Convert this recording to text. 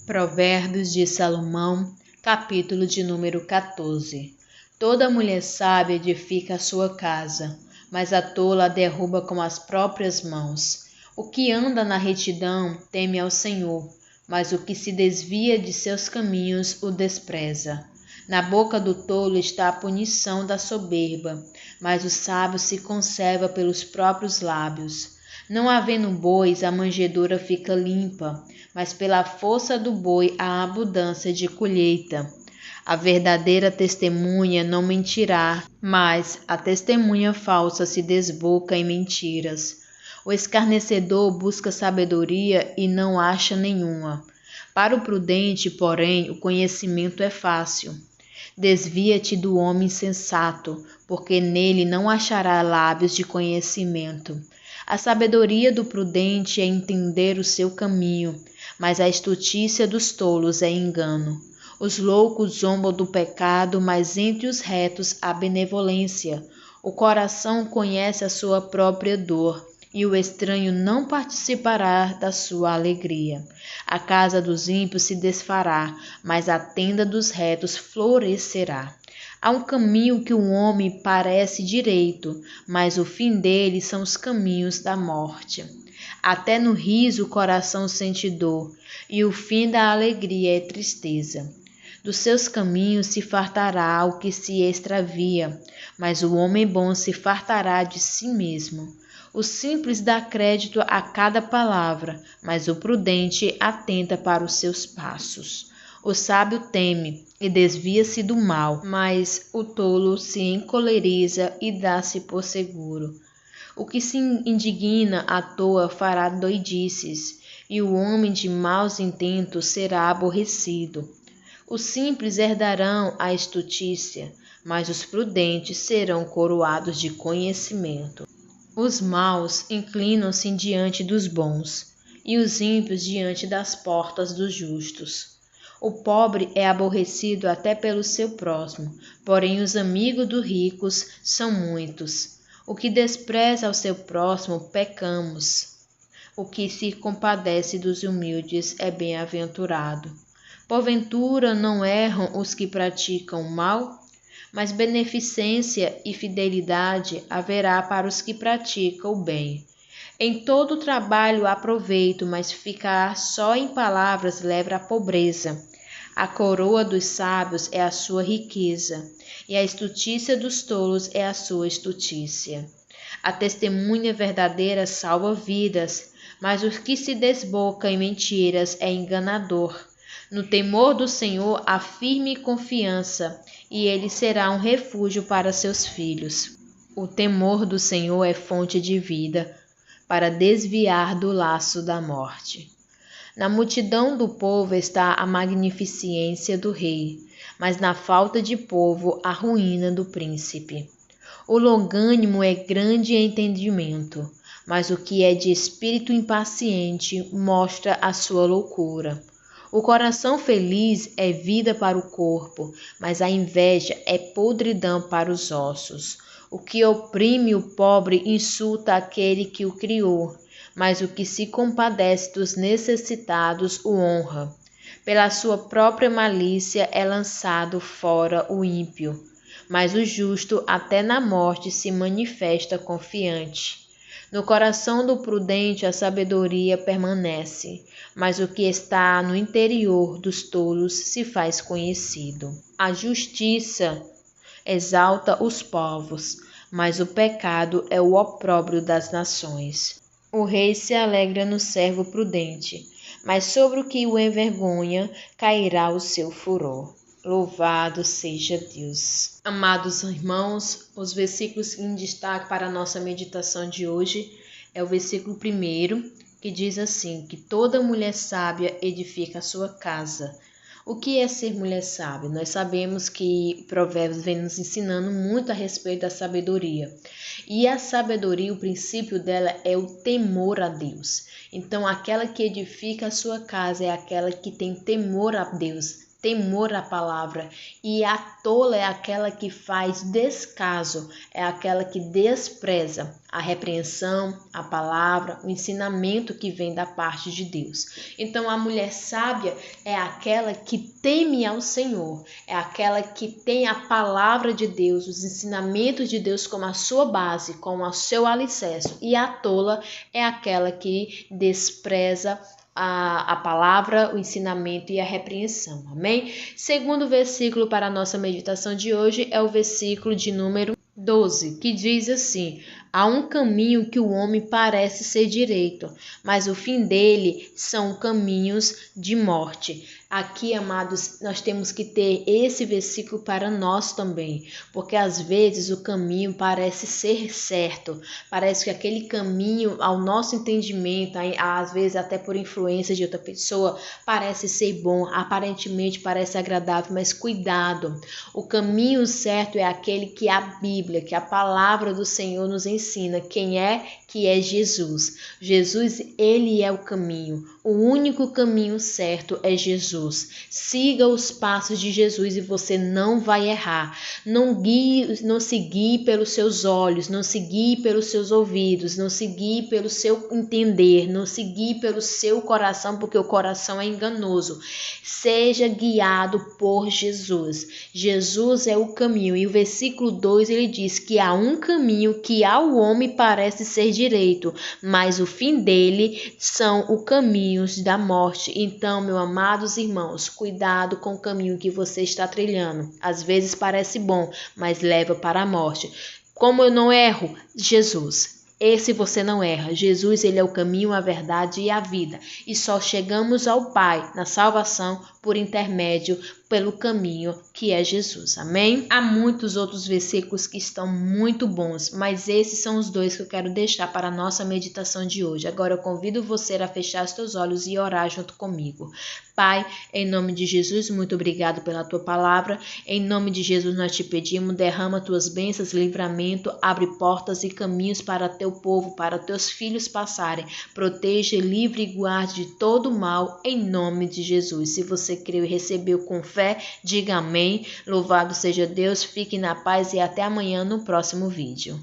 Provérbios de Salomão, capítulo de número 14. Toda mulher sábia edifica a sua casa, mas a tola a derruba com as próprias mãos. O que anda na retidão teme ao Senhor, mas o que se desvia de seus caminhos o despreza. Na boca do tolo está a punição da soberba, mas o sábio se conserva pelos próprios lábios. Não havendo bois, a manjedoura fica limpa, mas pela força do boi há abundância de colheita. A verdadeira testemunha não mentirá, mas a testemunha falsa se desboca em mentiras. O escarnecedor busca sabedoria e não acha nenhuma. Para o prudente, porém, o conhecimento é fácil. Desvia-te do homem insensato, porque nele não achará lábios de conhecimento. A sabedoria do prudente é entender o seu caminho, mas a estutícia dos tolos é engano. Os loucos zombam do pecado, mas entre os retos há benevolência. O coração conhece a sua própria dor, e o estranho não participará da sua alegria. A casa dos ímpios se desfará, mas a tenda dos retos florescerá. Há um caminho que o homem parece direito, mas o fim dele são os caminhos da morte. Até no riso o coração sente dor, e o fim da alegria é tristeza. Dos seus caminhos se fartará o que se extravia, mas o homem bom se fartará de si mesmo. O simples dá crédito a cada palavra, mas o prudente atenta para os seus passos. O sábio teme e desvia-se do mal, mas o tolo se encoleriza e dá-se por seguro. O que se indigna à toa fará doidices, e o homem de maus intentos será aborrecido. Os simples herdarão a estutícia, mas os prudentes serão coroados de conhecimento. Os maus inclinam-se diante dos bons, e os ímpios diante das portas dos justos. O pobre é aborrecido até pelo seu próximo, porém os amigos dos ricos são muitos. O que despreza ao seu próximo, pecamos. O que se compadece dos humildes é bem-aventurado. Porventura não erram os que praticam o mal? Mas beneficência e fidelidade haverá para os que praticam o bem. Em todo trabalho há proveito, mas ficar só em palavras leva à pobreza. A coroa dos sábios é a sua riqueza, e a estutícia dos tolos é a sua estutícia. A testemunha verdadeira salva vidas, mas o que se desboca em mentiras é enganador. No temor do Senhor há firme confiança, e ele será um refúgio para seus filhos. O temor do Senhor é fonte de vida, para desviar do laço da morte. Na multidão do povo está a magnificência do rei, mas na falta de povo a ruína do príncipe. O longânimo é grande em entendimento, mas o que é de espírito impaciente mostra a sua loucura. O coração feliz é vida para o corpo, mas a inveja é podridão para os ossos. O que oprime o pobre insulta aquele que o criou, mas o que se compadece dos necessitados o honra. Pela sua própria malícia é lançado fora o ímpio, mas o justo até na morte se manifesta confiante. No coração do prudente a sabedoria permanece, mas o que está no interior dos tolos se faz conhecido. A justiça exalta os povos, mas o pecado é o opróbrio das nações. O rei se alegra no servo prudente, mas sobre o que o envergonha cairá o seu furor. Louvado seja Deus. Amados irmãos, os versículos em destaque para a nossa meditação de hoje é o versículo 1, que diz assim, que toda mulher sábia edifica a sua casa. O que é ser mulher sábia? Nós sabemos que Provérbios vem nos ensinando muito a respeito da sabedoria. E a sabedoria, o princípio dela é o temor a Deus. Então, aquela que edifica a sua casa é aquela que tem temor a Deus, temor à palavra. E a tola é aquela que faz descaso, é aquela que despreza a repreensão, a palavra, o ensinamento que vem da parte de Deus. Então a mulher sábia é aquela que teme ao Senhor, é aquela que tem a palavra de Deus, os ensinamentos de Deus como a sua base, como o seu alicerce. E a tola é aquela que despreza a palavra, o ensinamento e a repreensão, amém? Segundo versículo para a nossa meditação de hoje é o versículo de número 12, que diz assim: há um caminho que o homem parece ser direito, mas o fim dele são caminhos de morte. Aqui, amados, nós temos que ter esse versículo para nós também, porque às vezes o caminho parece ser certo, parece que aquele caminho, ao nosso entendimento, às vezes até por influência de outra pessoa, parece ser bom, aparentemente parece agradável, mas cuidado, o caminho certo é aquele que a Bíblia, que a palavra do Senhor nos ensina, quem é? Que é Jesus. Jesus, ele é o caminho. O único caminho certo é Jesus. Siga os passos de Jesus e você não vai errar. Não se guie pelos seus olhos, não se guie pelos seus ouvidos, não se guie pelo seu entender, não se guie pelo seu coração, porque o coração é enganoso. Seja guiado por Jesus. Jesus é o caminho. E o versículo 2 ele diz que há um caminho que ao homem parece ser direito, mas o fim dele são os caminhos da morte. Então, meus amados irmãos, cuidado com o caminho que você está trilhando. Às vezes parece bom, mas leva para a morte. Como eu não erro? Jesus. Esse você não erra. Jesus, ele é o caminho, a verdade e a vida. E só chegamos ao Pai na salvação por intermédio pelo caminho que é Jesus. Amém? Há muitos outros versículos que estão muito bons, mas esses são os dois que eu quero deixar para a nossa meditação de hoje. Agora eu convido você a fechar os seus olhos e orar junto comigo. Pai, em nome de Jesus, muito obrigado pela tua palavra. Em nome de Jesus nós te pedimos, derrama tuas bênçãos, livramento, abre portas e caminhos para teu povo, para teus filhos passarem. Proteja, livre e guarde de todo mal, em nome de Jesus. Se você creu e recebeu com fé, diga amém. Louvado seja Deus, fique na paz e até amanhã no próximo vídeo.